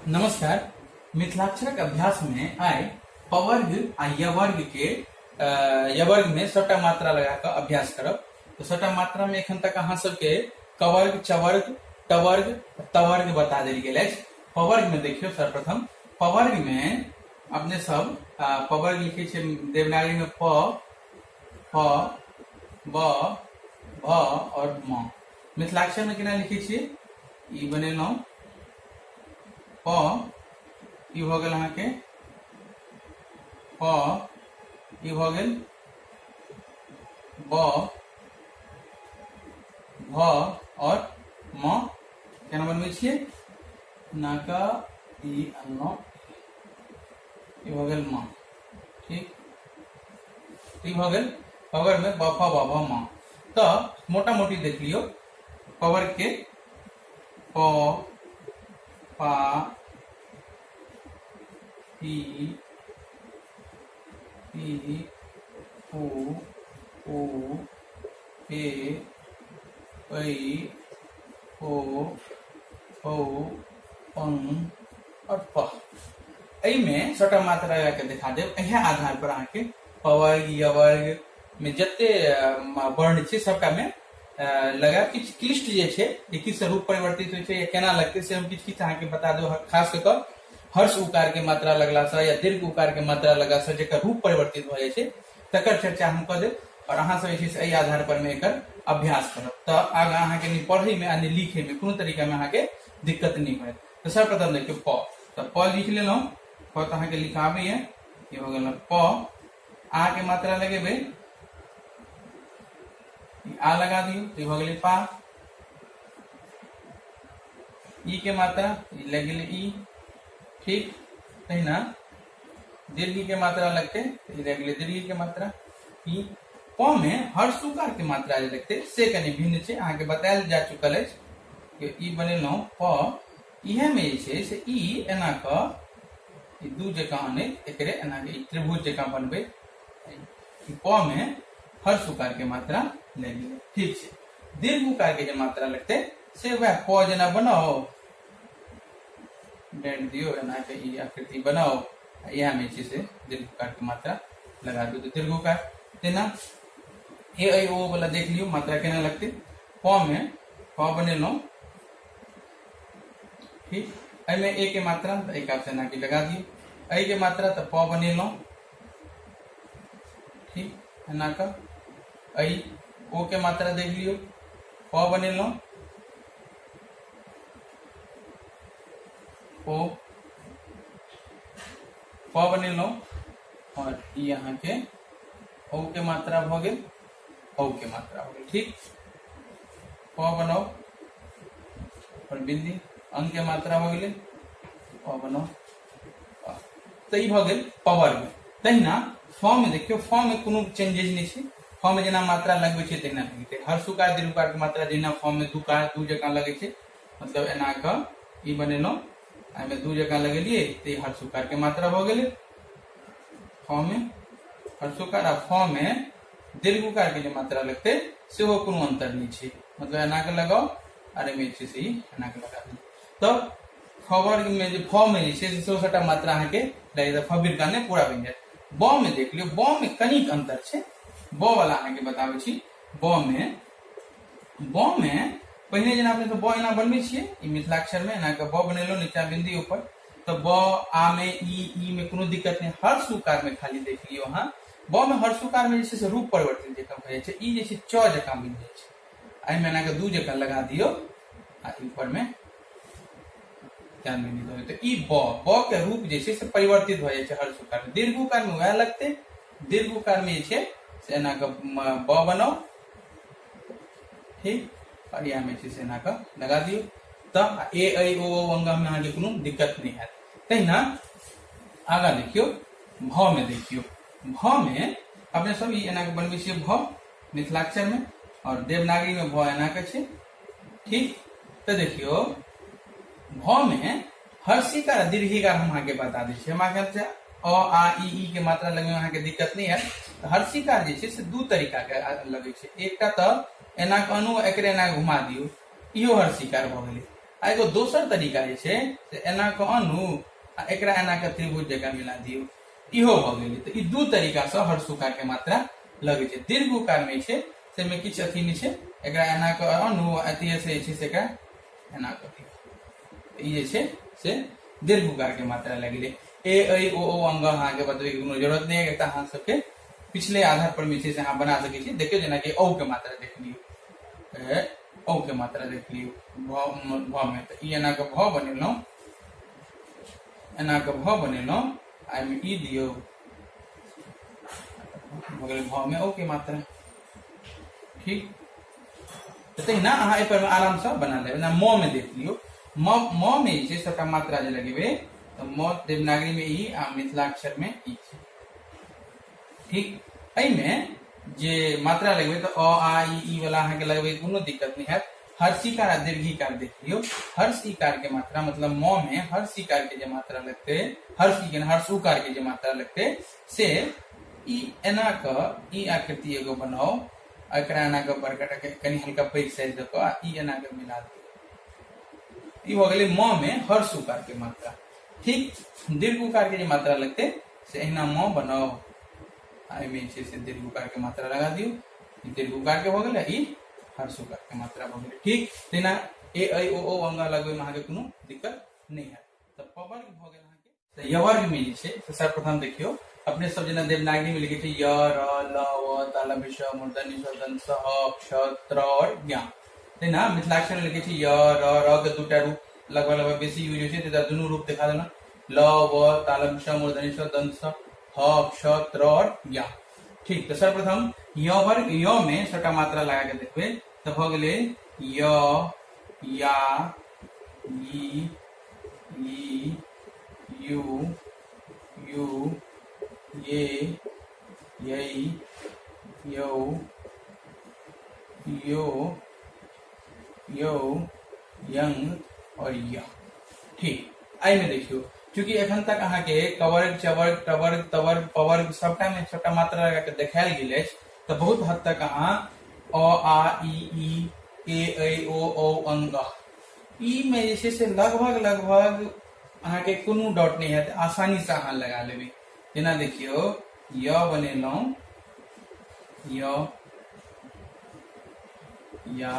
नमस्कार। मिथिलाक्षरक अभ्यास में आइ पवर्ग आ यवर्ग के यवर्ग में सबटा मात्रा लगा कर अभ्यास करब। तो सबटा मात्रा में एखन तक अहाँ सबके कवर्ग, चवर्ग, टवर्ग, तवर्ग बता देल गेल अछि। पवर्ग में देखियो, सर्वप्रथम पवर्ग में अपने सब पवर्ग लिखे छे देवनागरी में प, फ, ब, भ और म। मिथिलाक्षर में केना लिखे छिए? ई बनेलहुं प, ई भ गेल अहाँके प, ई भ गेल ब, भ और म। केना बनबै छिए? नाका ई अन्नो, ई भ गेल म। ठीक, ई भ गेल पवर्ग में ब, फ, ब, भ, म। तो मोटा मोटी देख लियो पवर्ग के प, पा, पी, पी, पू, ऊ, पे, पै, पो, पौ, पंग और प। में सबटा मात्रा लगा के दिखा देब। इएह आधार पर अहाँके पवर्ग यवर्ग में जते वर्ण छै सबटा में लगा किछ क्लिष्ट जे छै किछ रूप परिवर्तित होइ छै या केना लगतै से हम किछ अहाँके बता देब। खास कऽ कऽ हर्ष उकार के मात्रा लगला से या दीर्घ उकार के मात्रा लगला से जेकर रूप परिवर्तित भ जाइ छै तकर चर्चा हम कऽ देब और अहाँ सब जे छै से एहि आधार पर में एकर अभ्यास करब। तऽ आगाँ अहाँके ने पढ़ै में आ ने लिखै में कोनो तरीका में अहाँके दिक्कत नहीं होयत। तो सर्वप्रथम देखियो प, तो प लिख लेलहुं। प तो अहाँके लिखाबे ये, ये हो गेल प। आ के मात्रा लगेबै, आ लगा दियो, तो हो गेलै पा। ई के मात्रा लग गेलै ई। ठीक, तहिना दीर्घ के मात्रा लगते लग गेलै दीर्घ के मात्रा ई। प में हर्ष उकार के मात्रा जे लगते से कनि भिन्न छै, अहाँके बतायल जा चुकल अछि कि ई बनेलहुं प। इहे में जे छै से ई एना क दू जकां आने एकरे एना के त्रिभुज जकां बनबै। प में हर्ष उकार के मात्रा लग गेलै। ठीक छै, दीर्घ उकार के जे मात्रा लगते से वह प जेना बनाओ, डेंट दियो, एना के ई आकृति बनाओ। यह में से दीर्घ उकार की मात्रा लगा दो, तो दीर्घ उकार। तेना ए ऐ ओ वाला देख लियो मात्रा केना लगते। प में प बनेलहुं। ठीक, ऐ में ए के मात्रा तो एक आपसे एना के लगा दियो। ऐ के मात्रा तो प बनेलहुं। ठीक, एना का ऐ। ओ के मात्रा देख लियो, प बनेलहुं, ओ प बनेलहुं और ई अहाँ के औ के मात्रा भ गेल, औ के मात्रा भ गेल। ठीक, प बनाओ और बिंदी, अंग के मात्रा भ गेलै, प बनाओ। तो ई भ गेल पवर्ग। तहिना फ में देखियो, फ में कोनो चेंजेस नहीं छै। फ में जेना मात्रा लगबै छै तहिना लगतै। हर्ष उकार दीर्घ उकार के मात्रा जेना फ में दू जकां लगै छै, मतलब एना क ई बनेलहुं, आ में दू जकां लगेलिए तो हर्ष उकार के मात्रा भ गेलै। फ में हर्ष उकार आ फ में दीर्घ उकार के जे मात्रा लगते सेहो कोनो अंतर नहीं छै, मतलब एना के लगाओ और में छै से एना के लगा दियौ। तो खवर्ग में जे फ में जे छै से सबटा मात्रा अहाँ के लागि जाय, फ बिरका ने पूरा बनि जाय। ब में देख लियो, ब में कनिक अंतर छै। ब वाला अहाँ के बताबै छी। ब में पहिने जेना अपने तो ब एना बनबै छियै, ई मिथिलाक्षर में एना के ब बनेलो, नीचा बिंदी ऊपर। तो ब आ में ई में कोनो दिक्कत नहीं। हर्ष उकार में खाली देख लियो अहाँ, ब में हर्ष उकार में जे छै रूप परिवर्तित जकां भ जाय छै, ई जे छै च जकां बनि जाय छै। एहि में एना के दू जकां लगा दियो आ ऊपर में ध्यान में नहीं दो। तो ई ब के रूप जे छै से परिवर्तित भ जाय छै हर्ष उकार में। दीर्घ उकार में वह लगते, दीर्घ उकार में जे छै से एना के ब बनाओ। ठीक, और यहाँ में से एना का लगा दियो। तब ए ऐ ओ अंग में अहाँ के कोनो दिक्कत नहीं है। तहिना आगा देखियो, भ में देखियो। भ में अपने सब ई एना के बनबै छियै भ मिथिलाक्षर में, और देवनागरी में भ एना के छै। ठीक, तो देखियो भ में हर्षिकार दीर्घिकार हम अहाँ के बता दै छी। हमरा ख्याल से अ आ ई के मात्रा लगमे अहाँ के दिक्कत नहीं है। तो हर्षिकार जे छै से दू तरीका के लगै छै। एकटा तो एना के अनु एकरे एना घुमा दियो, इहो हर्षिकार भ गेलै। आ एगो दोसर तरीका जे छै से एना के अनु आ एकरा एना के त्रिभुज जकाँ मिला दियौ, इहो भ गेलै। तऽ ई दू तरीका से हर्ष उकार के मात्रा लगे छै। दीर्घ उकार में छै से में किछ अथी नहीं छै, एकरा एना के अनु अथी से छै से एकरा एना के दियौ, ई जे छै से दीर्घ उकार के मात्रा लग गेलै। ए ऐ ओ ओ अंग अहाँ के बतबै के कोनो जरूरत नहीं है, एकटा अहाँ सबके पिछले आधार पर में छै से अहाँ बना सकै छी। देखियो जेना कि औ के मात्रा देख लियौ, औ के मात्रा देख लियौ भ में, तऽ ई एना के भ बनेलौं, एना के भ बनेलौं, आ में ई दियौ भ गेलै भ में औ के मात्रा। ठीक, तहिना अहाँ एहि पर में आराम से बना लेबै। ना म में देख लियौ, म में जे छै सबटा मात्रा जे लगेबै तऽ म देवनागरी में ई आ मिथिलाक्षर में ई छै। ठीक, एहि में जे मात्रा लगेबै तऽ अ आ ई वाला अहाँ के लगेबै कोनो दिक्कत नहीं है। हर्षिकार आ दीर्घिकार देख लियौ, हर्षिकार के मात्रा मतलब म में हर्षिकार के जे मात्रा लगते, हर्ष उकार के जे मात्रा लगते से ई एना क ई आकृति एगो बनाओ, एकरा एना के बड़का कनी हल्का पैघ साइज द क ई एना के मिला दियौ, ई हो गेलै म में हर्ष उकार के मात्रा। ठीक, दीर्घ उकार के जे मात्रा लगते से अहिना म बनाओ, आई में छै से दीर्घ उकार के मात्रा लगा दियौ, दीर्घ उकार के भ गेलै, ई हर्ष उकार के मात्रा भ गेलै। ठीक, तेना ए ऐ ओ ओ अंग लगबै में अहाँ के कोनो दिक्कत नहीं है। त पवर्ग भ गेल अहाँ के। त यवर्ग में जे छै से सर्वप्रथम देखियो अपने सब जेना देवनागरी में लिखे छै य र ल व तालव्य श मूर्धन्य ष दंत स ह क्ष त्र और ज्ञ। तेना मिथिलाक्षर में लिखे छै य र के दूटा रूप लगभग लगभग बेसी यूज होय छै, त दुनू रूप दिखा देना, ल व तालव्य श मूर्धन्य ष दंत स ह क्ष त्र और ज्ञ। ठीक, तो सर्वप्रथम य वर्ग, य में सबटा मात्रा लगा के देखबे तो भ गेलै य या ई यू यू ये यई यौ यो यौ यंग और य। ठीक, आई में देखियो चूंकि एखन तक अहाँ के कवर्ग चवर्ग टवर्ग तवर्ग पवर्ग सबटा में सबटा मात्रा लगा के देखायल गेल अछि, तऽ बहुत हद तक अहाँ अ आ ई ए ऐ ओ औ अंग ई में जे छै से लगभग लगभग अहाँ के कोनो डाउट नहीं है, आसानी से अहाँ लगा लेबै। जेना देखियो य बनेलौं, य या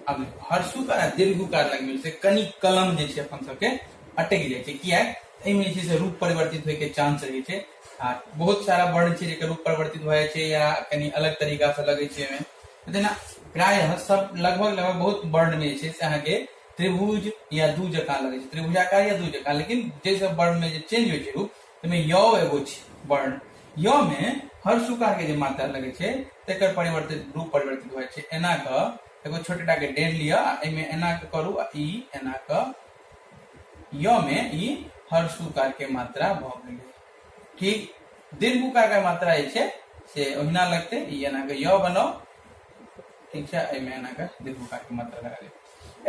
अब हर्षुकार आ दीर्घुकार लगमे से कनी कलम जे छै अपन सबके अटकि जाइ छै, किया एहिमे जे छै से रूप परिवर्तित होय के चांस रहै छै। आ बहुत सारा वर्ण छै जेकर रूप परिवर्तित भऽ जाइ छै या कनी अलग तरीका से लगै छै एहिमे। जेना प्रायः सब लगभग लगभग बहुत वर्ण में जे छै से अहाँके त्रिभुज या दू जकाँ लगै छै, त्रिभुजाकार या दू जकाँ, लेकिन जे सब वर्ण में जे चेंज होइ छै रूप, ताहिमे य एगो छै वर्ण, य में हर्षुकार के जे मात्रा लगै छै तकर परिवर्तित रूप परिवर्तित होइ छै। एना क एगो छोटा के डेढ़ लिया, एमे एना के करू आ ई एना क य में ई हर्षुकार के मात्रा भ गेलै। ठीक, दीर्घुकार के मात्रा जे छै से ओहिना लगते, ई एना के य बनाओ, ठीक छै, एमे एना के दीर्घुकार के मात्रा लगा ले।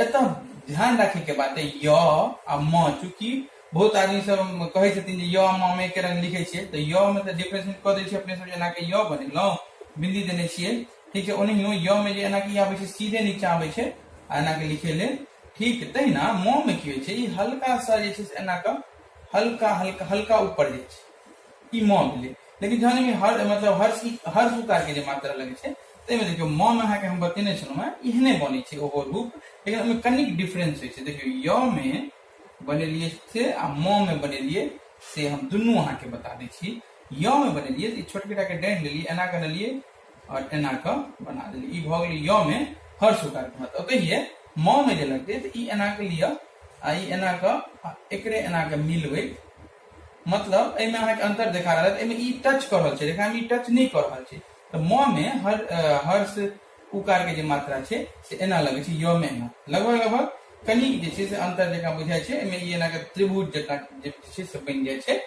एतऽ ध्यान रखे के बात है य आ म, चूंकि बहुत आदमी सब कहे छथिन जे य म में एके रंग लिखे छियै, तऽ य में तऽ डिफरेंशिएट क दै छियै अपने सब, जेना के य बनेलौं बिंदी देने छियै, ठीक छै, ओनहियो य में जे एना के आबै छै सीधे नीचा आबै छै एना के लिखे ले। ठीक, तहिना म में की होइ छै, ई हल्का सा जे छै से एना क हल्का हल्का हल्का ऊपर जाइ छै, ई म भेलै। लेकिन जहन में मतलब हर्ष उकार के जे मात्रा लगे छै, ताहिमे देखियो म में अहाँके हम बतेने छलहुँ हेँ एहने बनै छै ओहो रूप, लेकिन ओहिमे कनिक डिफरेंस होइ छै। देखियो य में बनेलिए से आ म में बनेलिए से हम दुनू अहाँके बता दै छी। य में बनेलिए तो छोटका के डेढ़ लेलिए, एना के लेलिए और एना क बना देलिए, ई भ गेलै य में हर्ष उकार के मात्रा। कहिए म में जे लगते तो ई एना के लिया आ ई एना क एकरे एना के मिलबै, मतलब एहिमे अहाँके अंतर देखा रहल है, एहिमे ई टच कर रहल छै, रेखा में ई टच नहीं कर रहल छै। तो म में हर्ष उकार के जे मात्रा छै से एना लगे छै, य में एना लगभग लगभग कनी जे छै से अंतर जकाँ बुझाय छै, एमे ई एना के त्रिभुज जकाँ जे छै से बनि जाइ छै,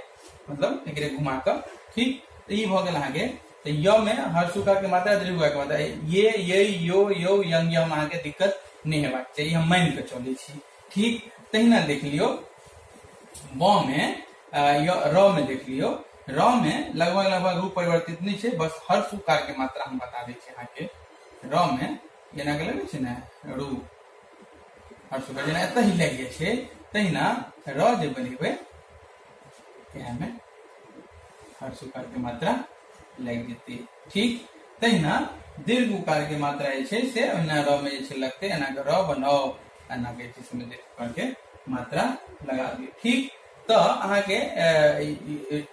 मतलब एकरे घुमा क। ठीक, तो ई भ गेल अहाँके, तो य में हर्ष उकार के मात्रा दीर्घ के मात्रा, ये यई यो यौ यंग यम अहाँके दिक्कत नहीं हेबाक चाहिए, हम मान के चलै छी। ठीक, तहिना देख लियो ब में र में देख लियो र में लगभग लगभग रूप परिवर्तित नहीं है, बस हर्ष उकार के मात्रा हम बता दी यहाँ के र में एना के लगे छे ना रू हर्ष उकार जेना एत ही लग जाए छे तहिना र जे बनेबे यहाँ में हर्ष उकार के मात्रा लग जेते। ठीक तहिना दीर्घ उकार के मात्रा से ओहिना र में लगते एना के र बनाओ एना के दीर्घ उकार के मात्रा लगा दिए। ठीक तो अहाँ के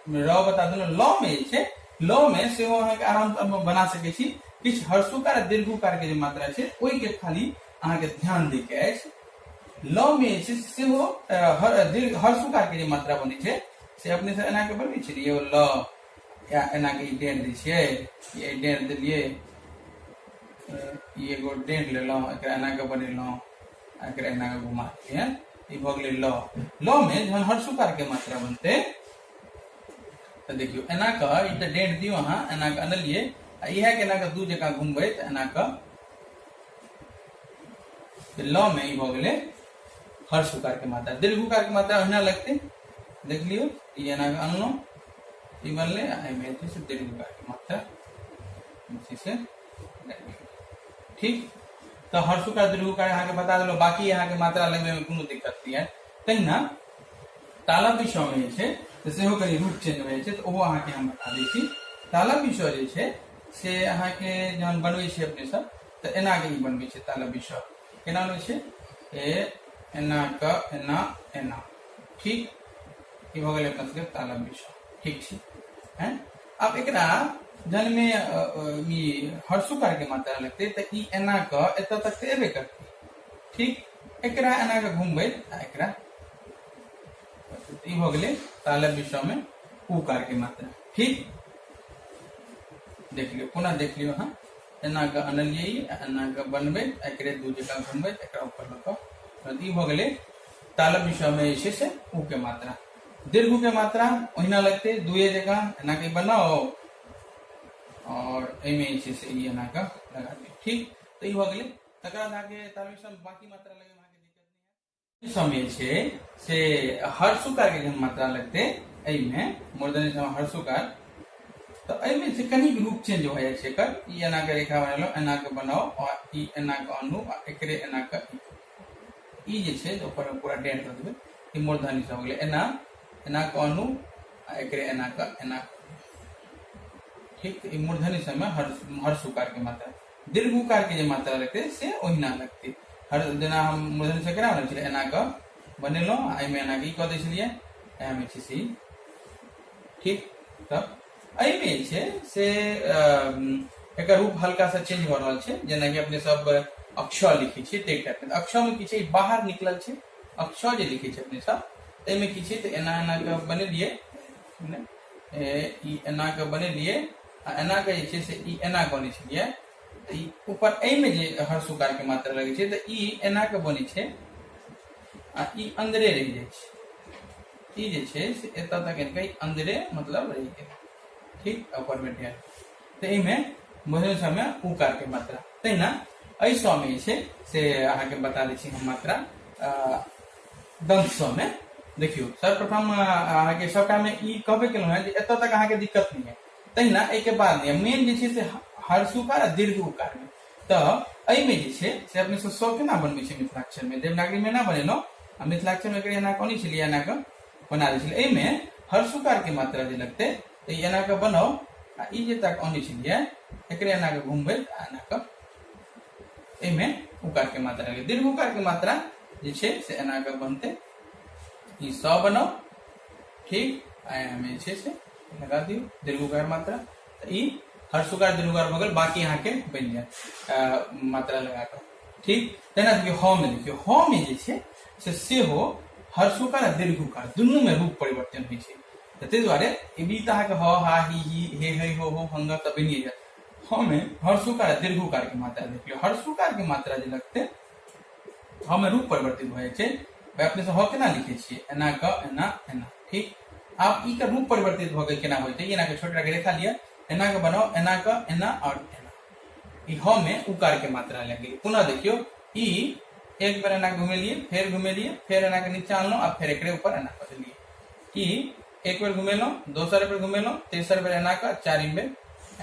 र बता देलहुँ। ल में ल में से आराम से बना सके छी। किछ हर्षुकार दीर्घुकार के मात्रा है ओई के खाली अहाँ के ध्यान दे के ल में से हर्षुकार के मात्रा बनी है से अपने से एना के बनबे छी ये ल या एना के डेढ़ दी छिए ये डेढ़ दिलिए ये एगो डेढ़ लेलहुँ एकरा एना के बनेलहुँ एकरा एना के घुमा दिए ई भ गेलै ल। ल में जहन हर्षुकार के मात्रा बनते तो देखियो एना के ई त डेढ़ दियो अहाँ एना के अनलिए आ इहा के एना के दू जगह घुमबै त एना के ल में ई भ गेलै हर्षुकार के मात्रा। दीर्घुकार के मात्रा ओहिना लगते देख लियो ई एना के अनलहुँ ई बनले आ एमे से दीर्घुकार के मात्रा से। ठीक तो हर्षुकार दीर्घुकार यहाँ के बता दिलो। बाकी यहाँ के मात्रा लगने में कोनो दिक्कत नहीं है। तहिना तालव्य विषय में से कहीं रूप चेंज हो तो वो अहाँ के हम बता दी छी। तालव्य विषय से अहाँ के जहन बनबै छी अपने सब तो एना के ही बनबै छी। तालव्य विषय केना होइ छै ए एना क एना एना। ठीक ई भ गेलै अपना सबके तालव्य विषय। ठीक छै हैं। अब एकरा जन में हर्षुकार के मात्रा लगते तो ई एना क एत तक तो एबे करते। ठीक एकरा एना के घुमबै आ एकरा ई भ गेलै तालव्य विषय में उकार के मात्रा। ठीक देख लियो पुनः देख लियो हाँ एना के अनलिए एना के बनबै एकरे दू जगह घुमबै एकरा ऊपर लऽ कऽ ई भ गेलै तालव्य विषय में से उ के मात्रा। दीर्घ के मात्रा ओहिना लगते दुए जगह एना के बनाओ और एमे से ई एना का लगा दियो। ठीक तो ई भ गेलै। तकरा बाद आगे तालव्य विषय में बाकी मात्रा लगे में आगे दिक्कत नहीं है। समय से हर्षुकार के जब मात्रा लगते एमे मूर्धन्य समय हर्षुकार तो एमे से कनी रूप चेंज हो जाय छै। एकर ई एना के रेखा बनेलो एना के बनाओ और ई एना के अनु आ एकरे एना के ई जे छै तो ऊपर में पूरा डेढ़ कर देबै ई मूर्धन्य से हो गेलै एना एना के अनु आ एकरे एना के एना। ठीक तो मूर्धन्य समय हर्षुकार के मात्रा। दीर्घुकार के जो मात्रा लगते से ओहिना लगते हर जेना हम मूर्धन्य से केना बनल छलै एना के बनेलहुँ आ एमे एना के ई कऽ दै छलियै एमे छै से। ठीक तब एमे छै से एकर रूप हल्का सा चेंज भ रहल छै। जेना कि अपने सब अक्षर लिखै छियै ते टाइप में अक्षर में की छै बाहर निकलल छै अक्षर जे लिखै छै अपने सब एमे की छै त एना एना के बनेलिए ई एना के बनेलिए आ एना के जे छै से ई एना बनै छलिए ई ऊपर एमे जे हर्षुकार के मात्रा लगै छै त ई एना के बनै छै आ ई अंदरे रहि जाइ छै। ई जे छै से एतऽ तक इनका अंदरे मतलब रहि गेल। ठीक ऊपर में ध्यान तो एमे मूर्धन्य समय उकार के मात्रा। तहिना एहि स में छै से अहाँ के बता दै छी हम मात्रा दंत स में। देखियो सर्वप्रथम अहाँ के सबटा में ई कहबे केलहुँ है जे एतऽ तक अहाँ के दिक्कत नहीं है। तहिना एक बाद मेन जे छै से हर्षुकार आ दीर्घ उकार में तो एमे जे छै से अपने सब स केना बनबै छै मिथिलाक्षर में देवनागरी में ना बनेलहुँ आ मिथिलाक्षर में एकरे एना कोनी छलिए एना के बना दै छलिए। एमे हर्षुकार के मात्रा जे लगते तो एना के बनाओ आ ई जे तक आनै छलिए एकरे एना के घुमबै आ एना के एमे उकार के मात्रा लगे। दीर्घ उकार के मात्रा जे छै से एना के बनते ई स बनाओ। ठीक एमे छै से लगा दियो दीर्घ उकार मात्रा ई हर्षुकार दीर्घुकार भगल बाकी यहाँ के बन जाए मात्रा लगा कर। ठीक तेना देखियो ह में देखियो ह में जे छै से सेहो हर्षुकार आ दीर्घुकार दुनू में रूप परिवर्तन होइ छै। ताहि दुआरे ई बी अहाँ के ह हा ही हे हे हो हंगा त बनिए जाए। ह में हर्षुकार आ दीर्घुकार के मात्रा देख लियो। हर्षुकार के मात्रा जे लगते ह में रूप परिवर्तित हो जाए छै। अपने से ह केना लिखे छियै एना क एना एना। ठीक आप ई का रूप परिवर्तित भ गए केना होते एना के छोटा के रेखा लिया एना के बनाओ एना का एना और एना ई ह में उकार के मात्रा लगे। पुनः देखियो ई एक बार एना घुमेलिए फिर एना के नीचे आनलो और फिर एकरे ऊपर एना कर दिए। ई एक बेर घुमेलो, दोसर बेर घुमेलो, तेसर बेर एना का, चारिम बेर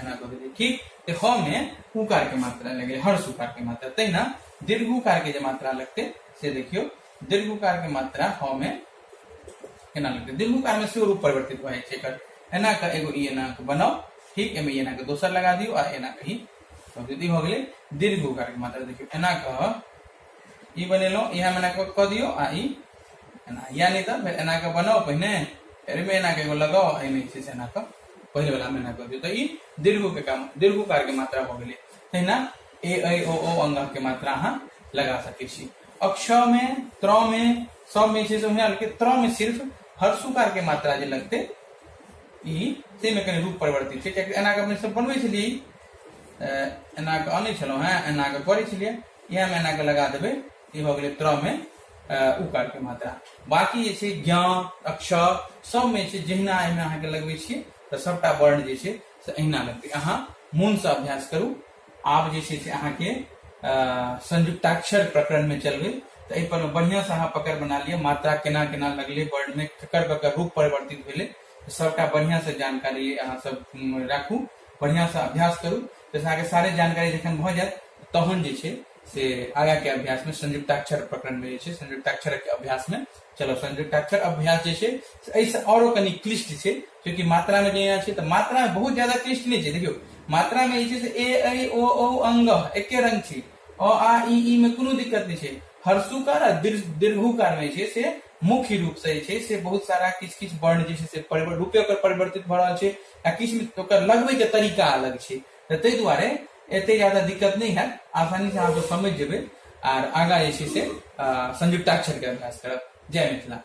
एना कर दिए। ठीक, तो ह में उकार के मात्रा लगे, हर्ष उकार के मात्रा, तहिना दीर्घ उकार के जो मात्रा लगते से देखियो, दीर्घ उकार के मात्रा ह में केना लगते, दीर्घ उकार में सेहो रूप परिवर्तित भ जाय छै। एना का एगो ई एना के बनाओ, ठीक, एमे एना के दोसर लगा दियो आ एना के ही दीदी हो गेले दीर्घ उकार के मात्रा। देखियो एना का ई बनेलो, यहाँ में एना क दियो आ ई एना, या नहीं तो एना के बनाओ पहिने, फिर में एना के एगो लगाओ, एमे से एना का पहले वाला में एना कर दियो, तो ई दीर्घ के काम, दीर्घ उकार के मात्रा हो गेले। तहिना ए ऐ ओ अंग के मात्रा अहाँ लगा सके छी। अक्ष में, त्र में, सब में से हल्के, त्र में सिर्फ हर्षुकार के मात्रा जे लगते ई से में कनी रूप परिवर्तित छै। एना के अपने सब बनबै छलियै, एना के आनै छलौ हैं, एना के करै छलियै, इहा में एना के लगा देबै, ई हो गेलै त्र में उकार के मात्रा। बाकी जे छै ज्ञ, अक्षर सब में छै जहिना एहिमे अहाँ के लगबै छियै तऽ सबटा वर्ण जे छै से अहिना लगतै। अहाँ मोन से अभ्यास करू। आब जे छै से अहाँ के संयुक्ताक्षर प्रकरण में चलबै तऽ एहि पर बढ़िया से अहाँ पकड़ बना लिअ, मात्रा केना केना लगले वर्ण में, ककर ककर रूप परिवर्तित भेलै, सबटा बढ़िया से जानकारी अहाँ सब राखू, बढ़िया से अभ्यास करू। जैसे अहाँ के सारे जानकारी जखन भ जायत तहन जे छै से आगा के अभ्यास में संयुक्ताक्षर प्रकरण में जे छै संयुक्ताक्षर के अभ्यास में चलो। संयुक्ताक्षर अभ्यास जे छै ऐसे औरो कनी क्लिष्ट छै, क्योंकि मात्रा में जे छै तऽ मात्रा में बहुत ज्यादा क्लिष्ट नहीं छै। देखियो मात्रा में जे छै से ए ऐ ओ अंग एके रंग छै, अ आ ई में कोनो दिक्कत नहीं छै। हर्षुकार आ दीर्घुकार में छै से मुख्य रूप से छै से बहुत सारा किछ किछ वर्ण जे छै से रूपे ओकर परिवर्तित भ रहल छै, आ किछ में ओकर लगबै के तरीका अलग छै, तऽ तै दुआरे एते ज्यादा दिक्कत नहीं है, आसानी से आप समझ जेबै। और आगा जे छै से संयुक्ताक्षर के अभ्यास करब। जय मिथिला।